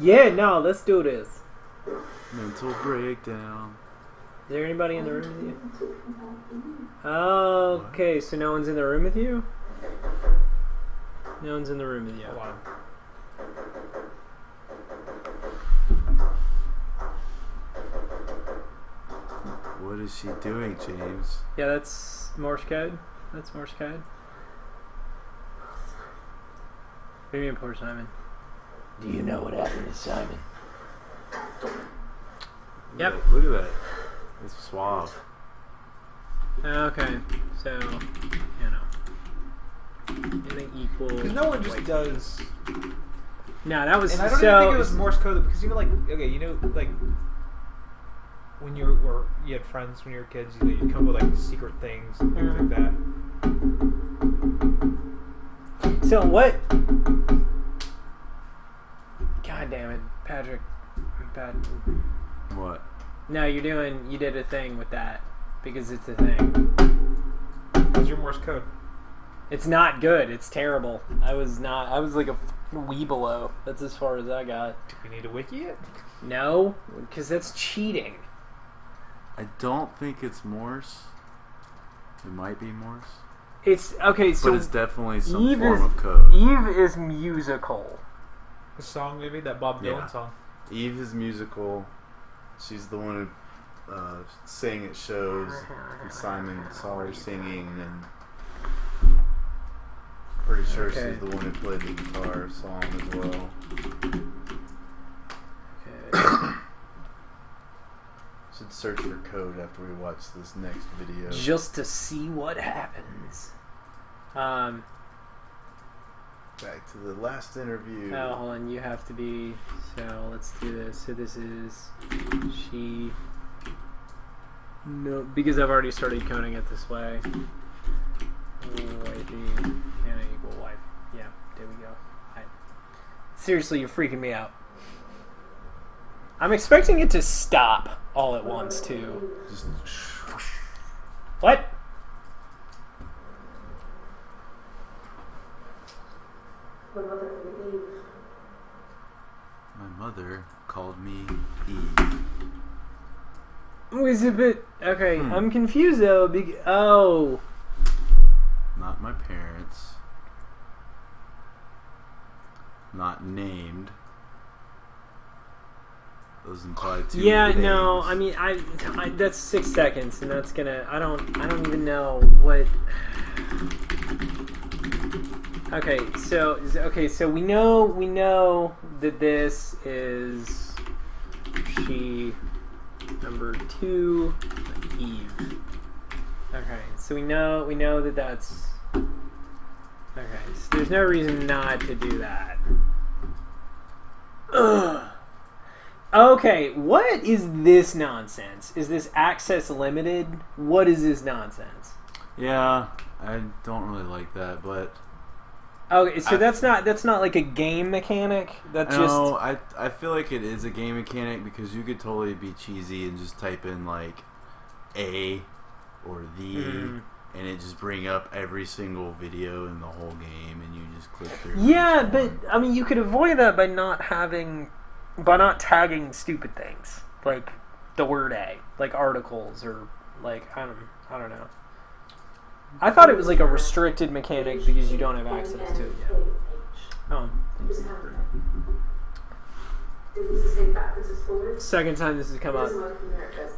Yeah, no, let's do this. Mental breakdown. Is there anybody in the room with you? Okay, so no one's in the room with you? No one's in the room with you. Hold on. What is she doing, James? Yeah, that's Morse code. That's Morse code. What do you mean, poor Simon? Do you know what happened to Simon? Yep. Look at that. It's suave. Okay, so, you know. Anything equal. Because no one just does. No, that was And I don't even think it was Morse code because you know, like, okay, you know, like when you had friends when you were kids, you'd come up with like secret things and things like that. So what? God damn it, Patrick. Bad. What? No, you did a thing with that because it's a thing. What's your Morse code? It's not good. It's terrible. I was like a weebelo. That's as far as I got. Do we need to wiki it? No, because that's cheating. I don't think it's Morse. It might be Morse. It's okay. So but it's definitely some Eve form is, of code. Eve is musical. The song, maybe that Bob Dylan song. Eve is musical. She's the one who sang at shows. And Simon saw her singing, and pretty sure she's the one who played the guitar song as well. Okay. Should search for code after we watch this next video. Just to see what happens. Back to the last interview. Oh, hold on. You have to be. So let's do this. So this is she. No, because I've already started coding it this way. Wifey, Hannah equal wife. Yeah, there we go. Seriously, you're freaking me out. I'm expecting it to stop all at once too. Just What? My mother called me Eve. Was a bit okay. I'm confused though. Oh, Not my parents. Not named. Those imply two yeah. names. No, I mean, I that's 6 seconds, and that's gonna. I don't even know what. Okay, so we know that this is she number 2 Eve. Okay, so we know that that's okay. So there's no reason not to do that. Ugh. Okay, what is this nonsense? Is this access limited? What is this nonsense? Yeah, I don't really like that, but okay, so that's not like a game mechanic. That's no, I feel like it is a game mechanic because you could totally be cheesy and just type in like A or the and it just bring up every single video in the whole game and you just click through. Yeah, but I mean you could avoid that by not tagging stupid things like the word A, like articles or like I don't know. I thought it was like a restricted mechanic because you don't have access to it yet. Oh. Second time this has come up.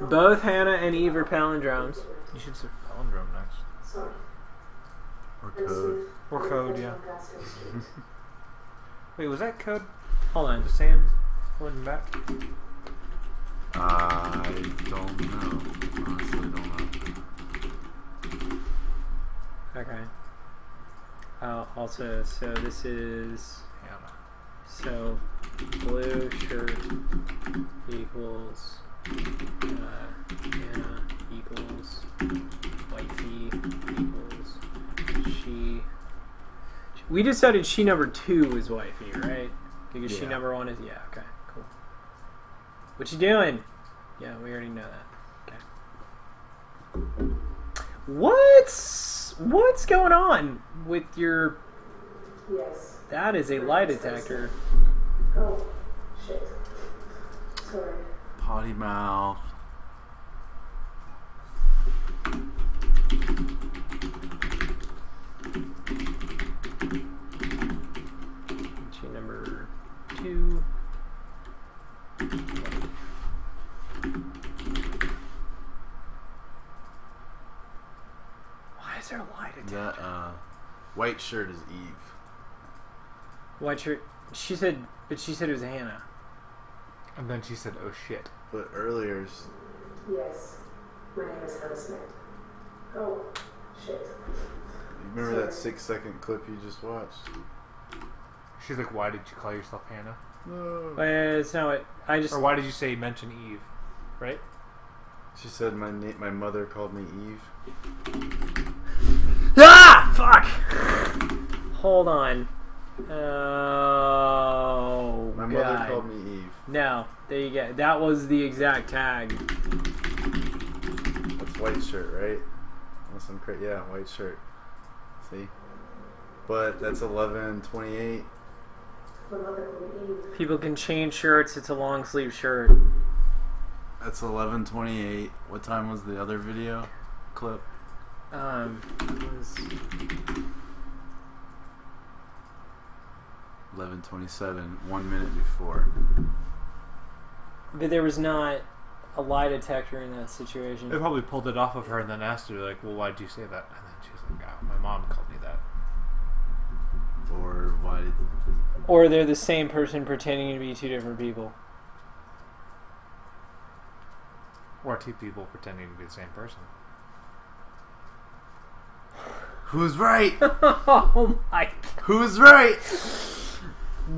Both Hannah and Eve are palindromes. You should say palindrome next. Or code. Or code, yeah. Wait, was that code? Hold on. Sam forward back? I don't know. Honestly, don't know. Okay. Also, so this is so blue shirt equals Hannah equals wifey equals she. We decided she number 2 is wifey, right? Because she number 1 is okay, cool. What you doing? Yeah, we already know that. Okay. What's going on with your? Yes. That is a lie detector. Oh, shit. Potty mouth. She number 2. Why is there a lie detector? That white shirt is Eve. White shirt. She said, but she said it was Hannah. And then she said, "Oh shit." But earlier, Yes, my name is Hannah Smith. Oh, shit. you remember that 6-second clip you just watched? She's like, "Why did you call yourself Hannah?" No. It's not what I just. Or why did you say mention Eve? Right? She said my mother called me Eve. Ah! Fuck! Hold on. Oh, My God. mother called me Eve. No, there you go. That was the exact tag. That's white shirt, right? Unless I'm crazy. Yeah, white shirt. See? But that's 11:28. My mother called me Eve. People can change shirts. It's a long sleeve shirt. That's 11:28. What time was the other video clip? It was 11:27. 1 minute before. but there was not a lie detector in that situation. They probably pulled it off of her and then asked her, like, "Well, why did you say that?" And then she was like, "Oh, my mom called me that." Or why did? Or they're the same person pretending to be two different people. Or two people pretending to be the same person. Who's right? Oh my God. Who's right?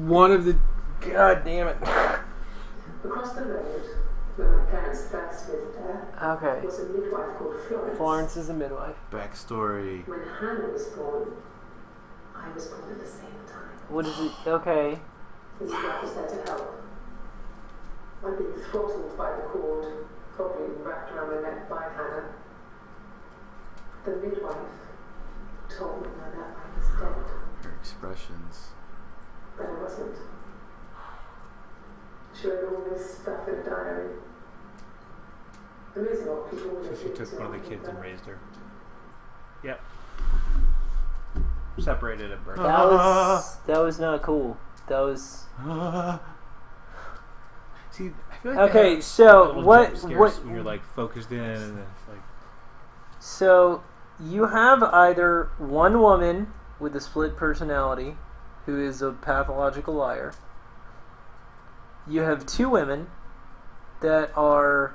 One of the... God damn it. Across the road, where my parents first lived there, Okay. was a midwife called Florence. Florence is the midwife. Backstory. When Hannah was born, I was born at the same time. What is it? Okay. The midwife was there to help. I'd been throttled by the cord, probably wrapped around my neck by Hannah. The midwife told me that I was dead, Her expressions. but I wasn't. She wrote all this stuff in a diary. Amazing what people would So have she been took to one of the like kids that. and raised her. Yep. Separated at birth. That was not cool. That was... See, I feel like Okay, they have so little what- jump scares what- when you're like focused in and it's like So, you have either one woman with a split personality who is a pathological liar. You have two women that are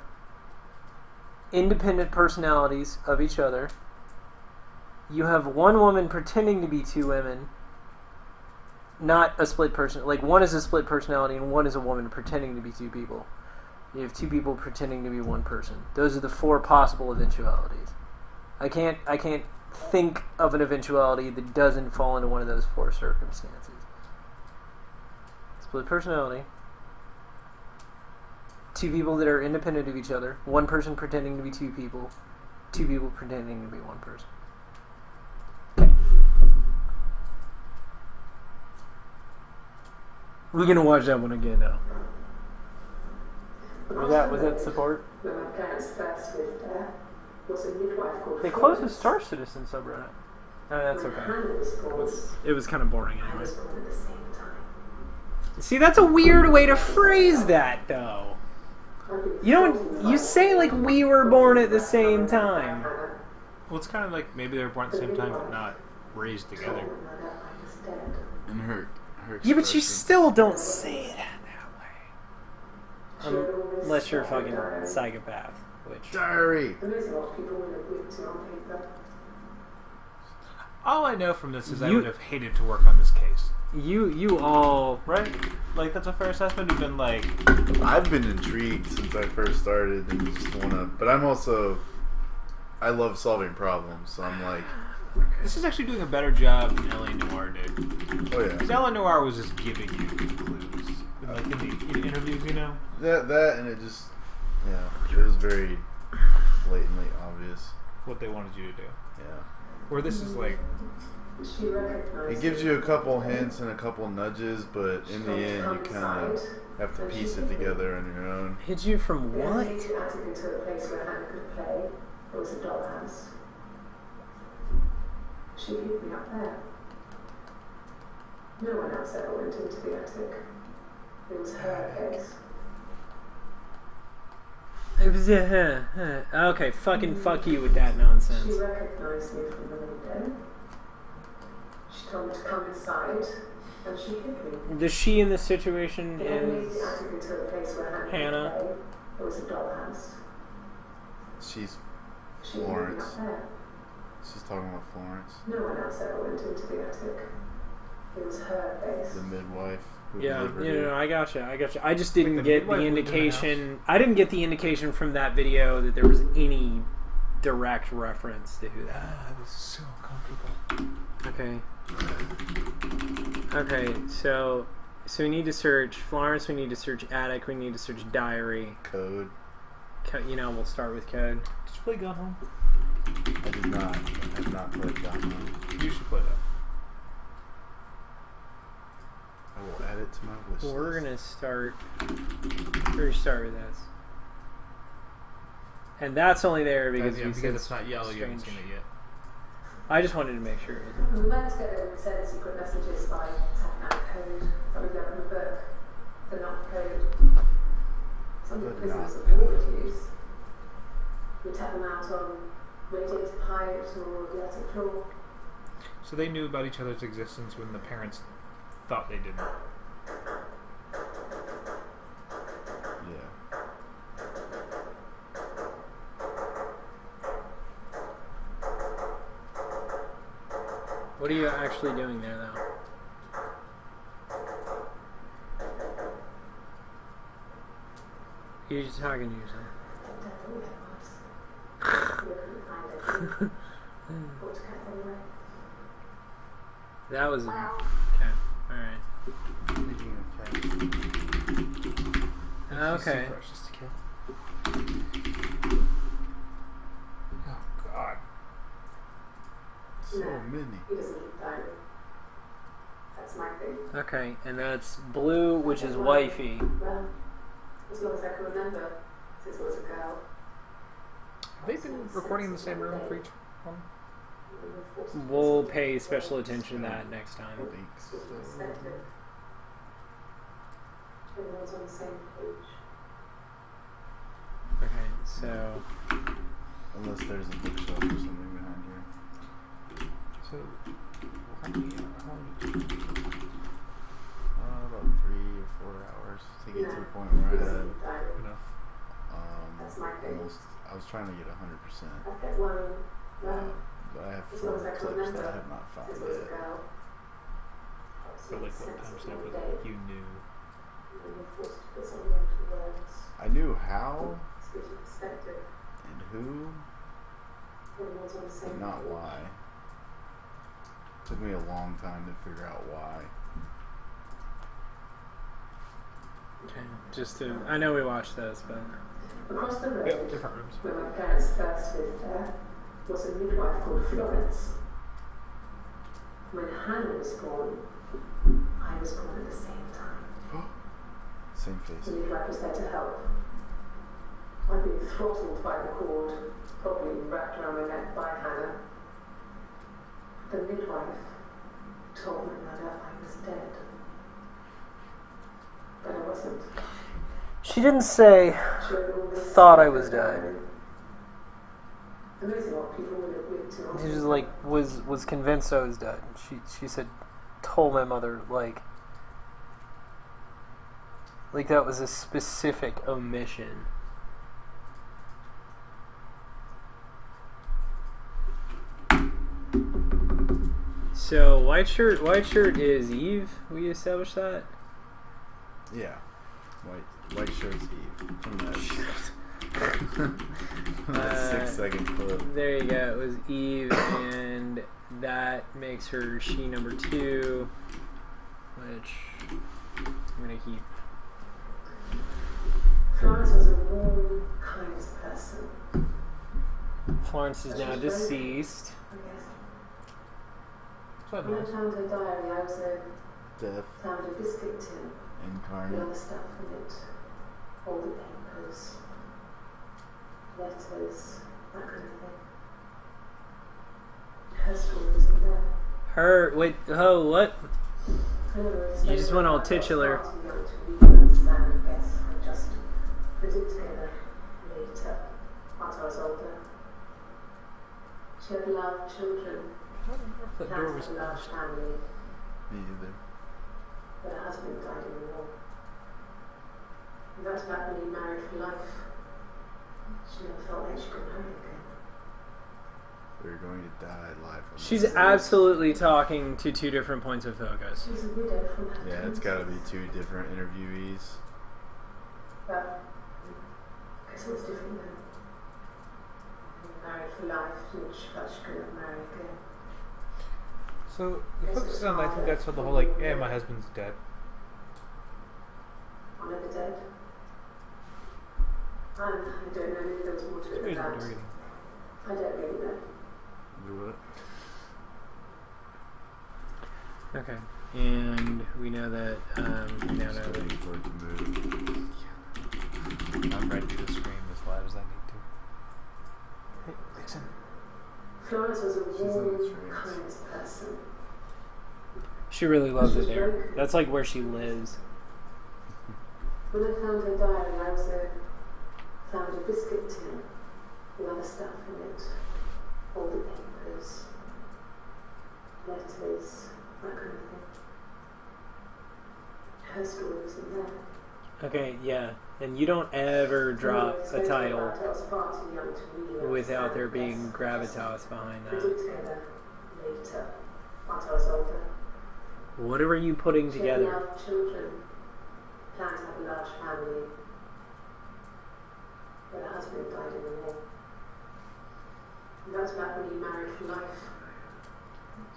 independent personalities of each other. You have one woman pretending to be two women, not a split person. Like, one is a split personality and one is a woman pretending to be two people. You have two people pretending to be one person. Those are the four possible eventualities. I can't think of an eventuality that doesn't fall into one of those four circumstances. Split personality. Two people that are independent of each other. One person pretending to be two people. Two people pretending to be one person. Okay. We're gonna watch that one again now. Was that support? When my parents first lived there, was a midwife called They closed the Florence. Star Citizen subreddit. Oh, that's When okay. Hannah was born, It was kind of boring I anyway. was born at the same time. See, that's a weird way to phrase that, though. I'd been You throttled don't. by You the say like cord, we were born at the wrapped same around my neck by time. Hannah. well, it's kind of like maybe they were born at the same time but not raised Told together. me that I was dead. And her Yeah, but you expression. still don't say that way. She wrote all this Unless you're a stuff in fucking a diary. psychopath, which. Diary. Amazing what people would have written on paper. All I know from this is I You- would have hated to work on this case. You all. Right? Like, that's a fair assessment. You've been like, I've been intrigued since I first started and just wanna. But I'm also. I love solving problems, so I'm like, this is actually doing a better job than L.A. Noire did. oh yeah. Because L.A. Noire was just giving you clues. Like in the interviews, you know? That and it just, yeah, it was very blatantly obvious. What they wanted you to do. Yeah. Where this is like, She recognized It gives you a couple hints and a couple nudges, but in the end, you kind of have to piece it together on your own. Hid you from They what? taken Attic into a place where Hannah could play. It was a dollhouse. She hid me up there. No one else ever went into the attic. It was her place. It was okay, fucking fuck you with that nonsense. She recognized me from the window. She told me to come inside, and she hid me. The she in this situation They then made is the attic into a place where Hannah. could play. It was a dollhouse. She's She hid me Florence. up there. She's talking about Florence, No one else ever went into the attic. It was her place. the midwife. Who yeah, delivered no, her. I gotcha. I just didn't the get midwife the lived in the indication. I didn't get the indication from that video that there was any direct reference to who that. That was so uncomfortable. Okay. Okay, so we need to search Florence. We need to search attic. We need to search diary. Code. You know, we'll start with code. Did you play Gone Home? I did not. I have not played Gone Home. You should play that. I will add it to my wish list. We're gonna start. We're gonna start with this, and that's only there because we said it's not yellow. You haven't seen it yet. I just wanted to make sure. We went together and sent secret messages by tapping out code that we'd learned in the book. The not code. Some of the prisoners of war would use. We tap them out on radiator pipe or the attic floor. So they knew about each other's existence when the parents thought they didn't. Yeah. What are you actually doing there, though? You're just talking to yourself. That was okay. All right. Speaking of cats, Okay. Precious to kill. Oh God. so many. He doesn't keep diary. That's my thing. Okay, and that's blue, which is wifey. Well, as long as I can remember, since I was a girl. Have they been recording in the same room for each one? We'll pay special attention to that next time. Thanks. Perspective. Everyone's on the same page. Okay, so Unless there's a bookshelf or something behind here. So, how long did you do? About 3 or 4 hours to get to the point where I had Enough. That's my thing. almost. I was trying to get 100%. I've kept one. Well, But I have as long 4 as I can clips remember, that I have not found since I was a yet. girl. But like what time step was it? You knew. And you're forced to put something into words. I knew how Speak of perspective. and who, Everyone's on the same but not page. why. Took me a long time to figure out why. okay, just to I know we watched this, but Across the road, Yep, different rooms. where my parents first lived there, was a midwife called Florence. When Hannah was born, I was born at the same time. Same face. The midwife was there to help. I'd been throttled by the cord, probably wrapped around my neck by Hannah. The midwife told my mother I was dead. But I wasn't. she didn't say She had all this thought I was dead. Amazing what people would admit to. She just like was convinced I was dead. She said told my mother like that was a specific omission. So white shirt is Eve. We established that. Yeah. White shirt's Eve. From that, from that 6-second clip. There you go. It was Eve, and that makes her she number 2, which I'm gonna keep. Florence was a warm, kind person. Florence is now deceased. I guess. So When I nice. found her diary, I was Death. found a biscuit tin The Incarnate. other stuff in it, all the papers, letters, that kind of thing. Her story isn't there. Her, wait, oh, what? I never really You spoke just to went her all about it. I was titular. far too young to really understand, I guess. I just put it together later, once I was older. She had loved children, I don't remember if that door was plans had a large closed. family, Me either. but her husband died in the war. And that's about being married for life. She never felt like she could marry again. We're going to die live. On She's this. absolutely talking to two different points of focus. She was a widow from her Yeah, it's got to be two different interviewees. But I guess it was different then. Married for life, and she felt she couldn't marry again. So the focus is on, I think that's the whole like, yeah, my husband's dead. One of the dead. I don't know, maybe there was more to it Here's than what that. we're getting. I don't really know. Do what? Okay, and we know that, we now know Just waiting that. for it to move. I'm ready to scream as loud as I need to. Hey, Dixon. Florence was a She's in warm, the trance. kind person. She really loves it She's there. broken. That's like where she lives. When I found her diary, I also found a biscuit tin with other stuff in it. All the papers, letters, that kind of thing. Her story was in there. Okay, yeah, and you don't ever drop a title I was far too young to really without there understand, being yes. gravitas behind Put that. it together later, once I was older. What are you putting She had together? loved children, planned to have a large family, but her husband died in the war. And that's about being married for life.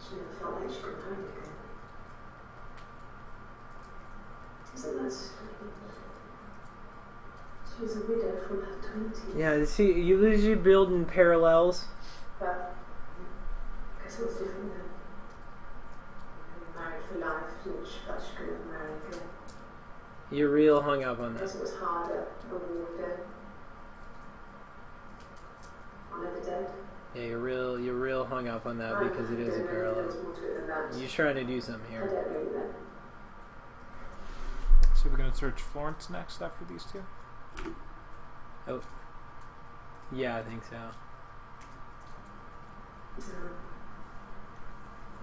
She never felt like she could marry again. Isn't that strange? She was a widow from her 20s. Yeah, see, you usually building parallels. But I guess it was different then. Married for life, and she felt she couldn't marry again. You're real hung up on I that. guess it was harder a war ago. One of the dead. Yeah, you're real hung up on that because it is a parallel. You're trying to do something I here. don't really know. So we're gonna search Florence next after these two. Oh, yeah, I think so.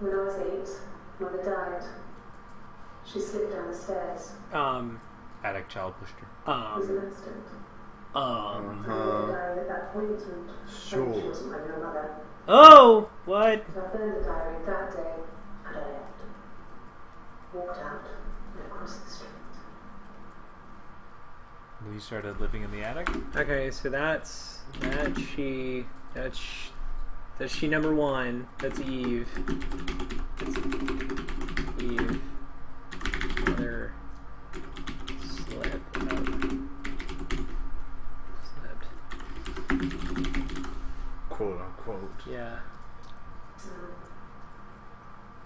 When I was 8, Mother died. She slipped down the stairs. Attic child pushed her. It was an accident. I read the diary at that point, and I knew she Sure. wasn't my real mother. Oh, what? So I burned the diary that day, and I left. Walked out and across the street. You started living in the attic? Okay, so that's she number 1. That's Eve. That's Eve. Mother slept. Quote unquote. Yeah.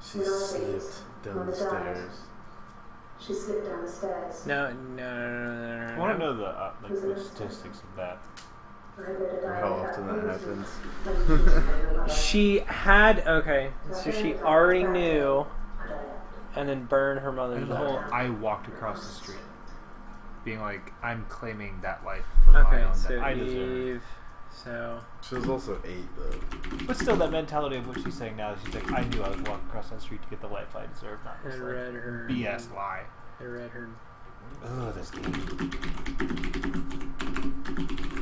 She When I was slipped 8, down Mother the died. stairs. She slipped down the stairs. No. I want to know the the statistics of that. I read a diary How at often that that point, happens. and I knew she wasn't my real mother. She had okay, so she already knew, And I left. and then burned her mother's And the whole life. I walked across the street, being like, I'm claiming that life for my Okay, own so that I deserve. Eve. So She was also 8 though. But still, that mentality of what she's saying now, she's like, I knew I was walking across that street to get the life I deserve, not I this read her. BS lie. I read her. Ugh, this game.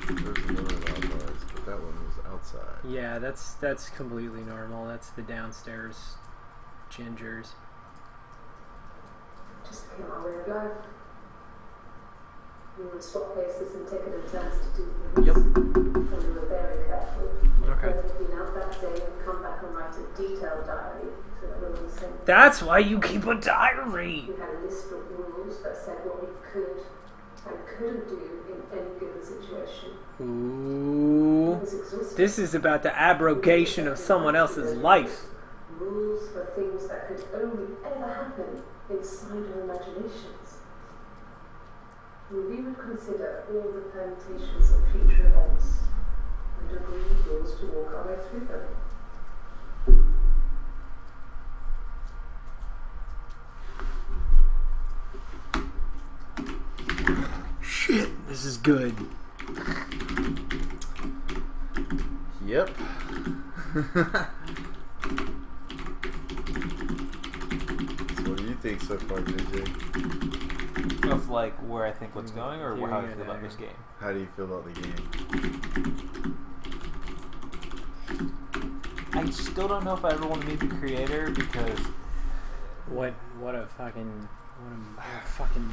There's another loud noise, but that one was outside. Yeah, that's completely normal. That's the downstairs gingers. Just became our way of life. We would swap places and take it in turns to do things. Yep. And we were very careful. Okay. Whether we'd been out that day and come back and write a detailed diary so that we were on the same. That's why you keep a diary. We had a list of rules that said what we could and couldn't do in any given situation. Ooh. It was exhausting. This is about the abrogation of someone else's life. Rules for things that could only ever happen inside our imaginations. we would consider all the permutations of future events and agree rules to walk our way through them. Shit, this is good. Yep. So what do you think so far, JJ? Of like where I think what's going, or Here how I you feel go. about this game. How do you feel about the game? I still don't know if I ever want to meet the creator because What a fucking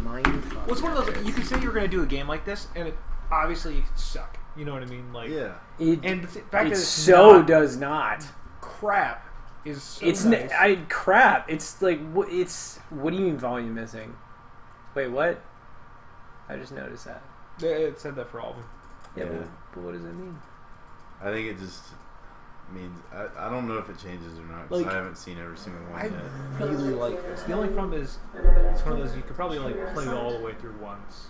mind fuck. well, it's one of that those. is. You could say you're going to do a game like this, and it obviously it could suck. You know what I mean? Like, Yeah. and the fact that It it's so not does not. crap is so It's nice. crap. It's like it's. What do you mean volume missing? Wait, what? I just noticed that. It said that for all of them. Yeah, Yeah. but what does it mean? I think it just means I don't know if it changes or not 'cause Like, I haven't seen every single one I yet. really like this. The only problem is I never left it's one of home. those you could probably like From play outside. all the way through once.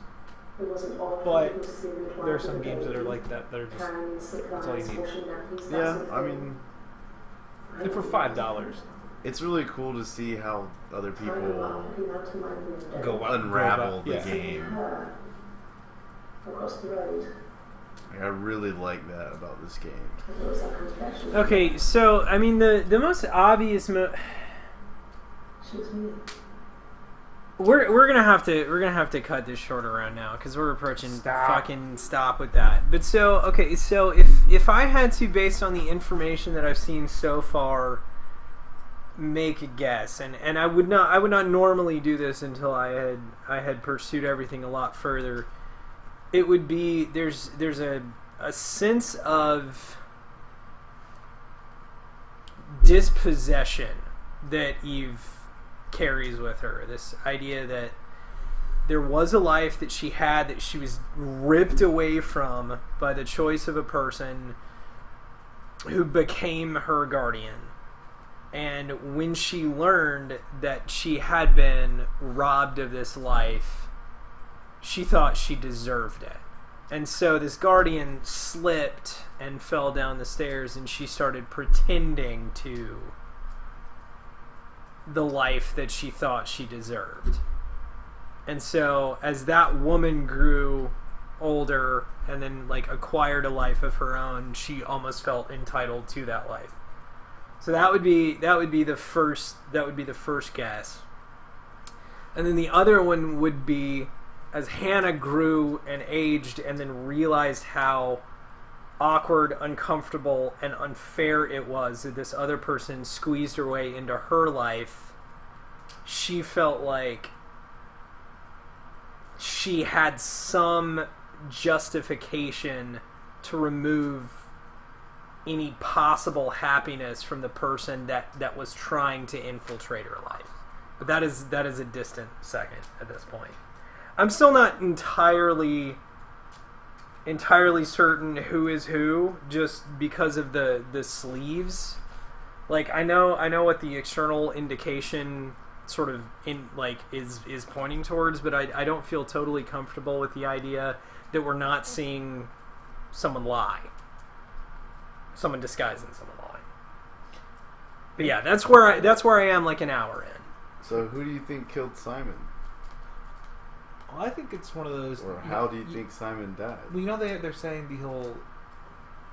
It wasn't odd But for people to see me at There are work some with a games that are baby, like that are just carrying supplies, all you need. washing nappies, that Yeah, sort of I thing. mean, and for $5. it's really cool to see how other Kind of people looking out of my window, Go out, unravel go the back. Yeah. game. her across the road. Like, I really like that about this game. It was a confession. Okay, so I mean the most obvious She was me. we're gonna have to cut this short around now because we're approaching Stop. fucking stop with that. But so okay, so if I had to, based on the information that I've seen so far, make a guess, and I would not normally do this until I had pursued everything a lot further. It would be there's a sense of dispossession that Eve carries with her. This idea that there was a life that she had that she was ripped away from by the choice of a person who became her guardian. And when she learned that she had been robbed of this life, she thought she deserved it. And so this guardian slipped and fell down the stairs, and she started pretending to the life that she thought she deserved. And so as that woman grew older and then like acquired a life of her own, she almost felt entitled to that life. So that would be the first guess. And then the other one would be as Hannah grew and aged and then realized how awkward, uncomfortable, and unfair it was that this other person squeezed her way into her life, she felt like she had some justification to remove any possible happiness from the person that was trying to infiltrate her life. But that is a distant second at this point. I'm still not entirely certain who is who, just because of the sleeves. Like I know what the external indication sort of is pointing towards, but I don't feel totally comfortable with the idea that we're not seeing someone lie. Someone disguising someone lying. But yeah, that's where I am like an hour in. So who do you think killed Simon? Well, I think it's one of those. Or how do you think Simon died? Well, you know they're saying the whole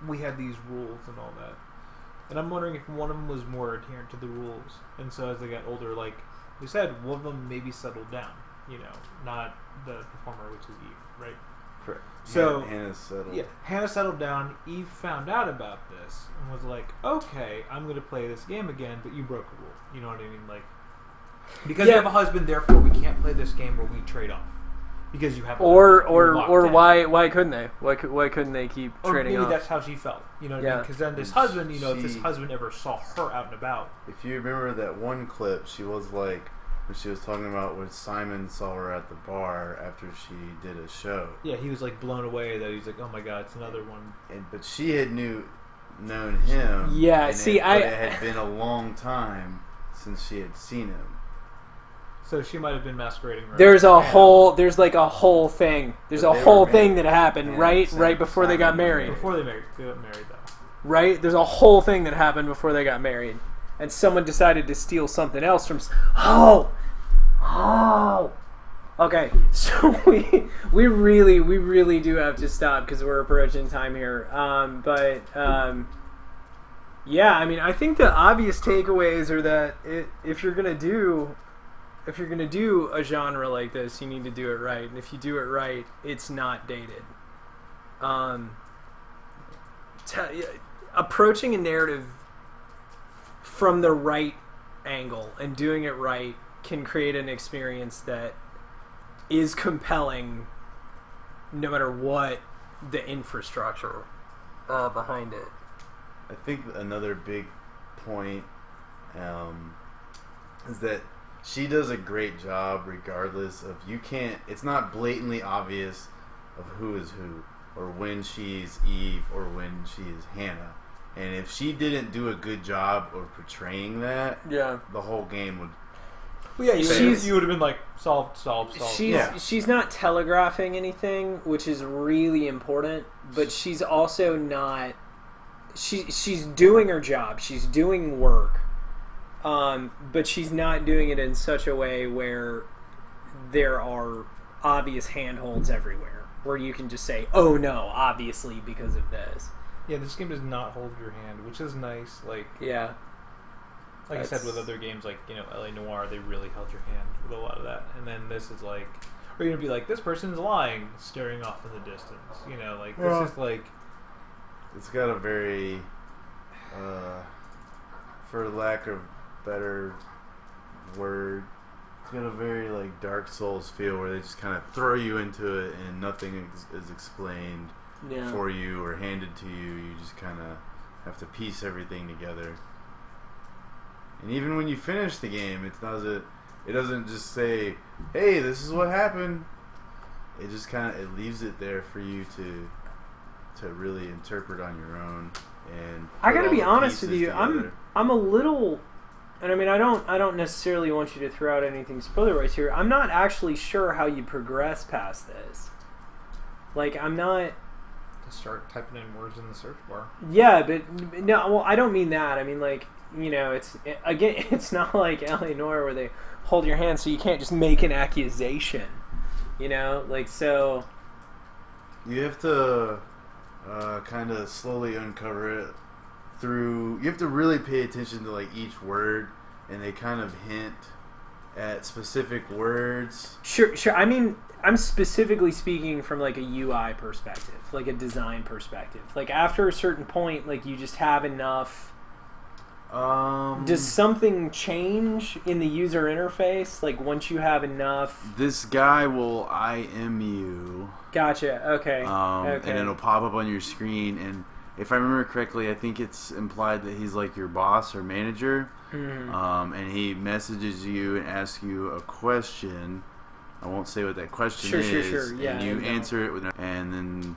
we had these rules and all that, and I'm wondering if one of them was more adherent to the rules, and so as they got older, like we said, one of them maybe settled down. You know, not the performer, which is Eve, right? Correct. So Hannah settled. Yeah, Hannah settled down. Eve found out about this and was like, "Okay, I'm going to play this game again, but you broke a rule." You know what I mean? Like, because you have a husband, therefore we can't play this game where we trade off. Because you have a Or husband, you're locked in. why couldn't they? Why couldn't they keep Or trading maybe off? that's how she felt. You know what I mean? Yeah. Because then this husband, you know, if this She- husband ever saw her out and about, If you remember that one clip, she was like, when she was talking about when Simon saw her at the bar after she did a show. yeah, he was like blown away that he's like, "Oh my God, it's another one." But she had known him. Yeah, and see, it had been a long time since she had seen him. So she might have been masquerading. There's a whole. There's like a whole thing. There's a whole thing that happened right before they got married. Before they got married, though. Right? There's a whole thing that happened before they got married, and someone decided to steal something else from. Oh. Okay, so we really do have to stop because we're approaching time here. Yeah, I mean, I think the obvious takeaways are that if you're gonna do a genre like this, you need to do it right, and if you do it right, it's not dated. Approaching a narrative from the right angle and doing it right can create an experience that is compelling no matter what the infrastructure behind it. I think another big point is that she does a great job regardless of, it's not blatantly obvious of who is who, or when she's Eve or when she is Hannah. And if she didn't do a good job of portraying that, the whole game would... Well, yeah, you would have been like, solved. She's not telegraphing anything, which is really important, but she's also not... She's doing her job. She's doing work. But she's not doing it in such a way where there are obvious handholds everywhere, where you can just say, oh no, obviously because of this. Yeah, this game does not hold your hand, which is nice. Like I said with other games like, LA Noire, they really held your hand with a lot of that. And then this is like, or you're going to be like, this person's lying, staring off in the distance. This is like... It's got a very, for lack of better word, it's got a very like Dark Souls feel where they just kind of throw you into it and nothing is explained for you or handed to you. You just kind of have to piece everything together. And even when you finish the game, it doesn't just say, "Hey, this is what happened." It just it leaves it there for you to really interpret on your own. And I gotta be honest with you, I'm a little, and I mean I don't necessarily want you to throw out anything spoiler-wise here. I'm not actually sure how you progress past this. Like I'm not. Just start typing in words in the search bar. Yeah, but no. Well, I don't mean that. I mean like it's not like LA Noire where they hold your hand so you can't just make an accusation. So. You have to. Kind of slowly uncover it through. You have to really pay attention to like each word, and they kind of hint at specific words. Sure. I mean, I'm specifically speaking from like a UI perspective, like a design perspective. Like after a certain point, like you just have enough. Does something change in the user interface? Like once you have enough. This guy will IM you. Gotcha. Okay. Okay. And it'll pop up on your screen. And if I remember correctly, I think it's implied that he's like your boss or manager. Mm-hmm. And he messages you and asks you a question. I won't say what that question is. Sure. Yeah. And you answer it and then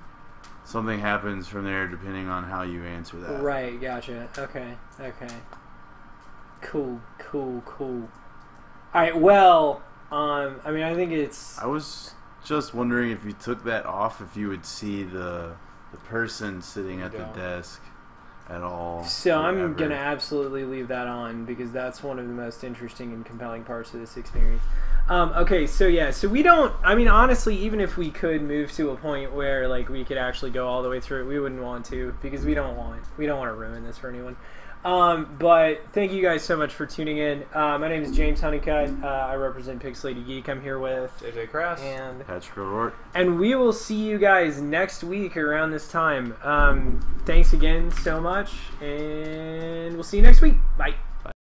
something happens from there depending on how you answer that. Right. Gotcha. Okay. Cool. All right. Well, I mean, I think it's. I was just wondering if you took that off, if you would see the person sitting at the desk at all. So I'm going to absolutely leave that on because that's one of the most interesting and compelling parts of this experience. Okay, so we don't, I mean, honestly, even if we could move to a point where like we could actually go all the way through it, we wouldn't want to because we don't want to ruin this for anyone. But thank you guys so much for tuning in. My name is James Honeycutt. I represent Pixelated Geek. I'm here with JJ Crass and Patrick O'Rourke. And we will see you guys next week around this time. Thanks again so much, and we'll see you next week. Bye.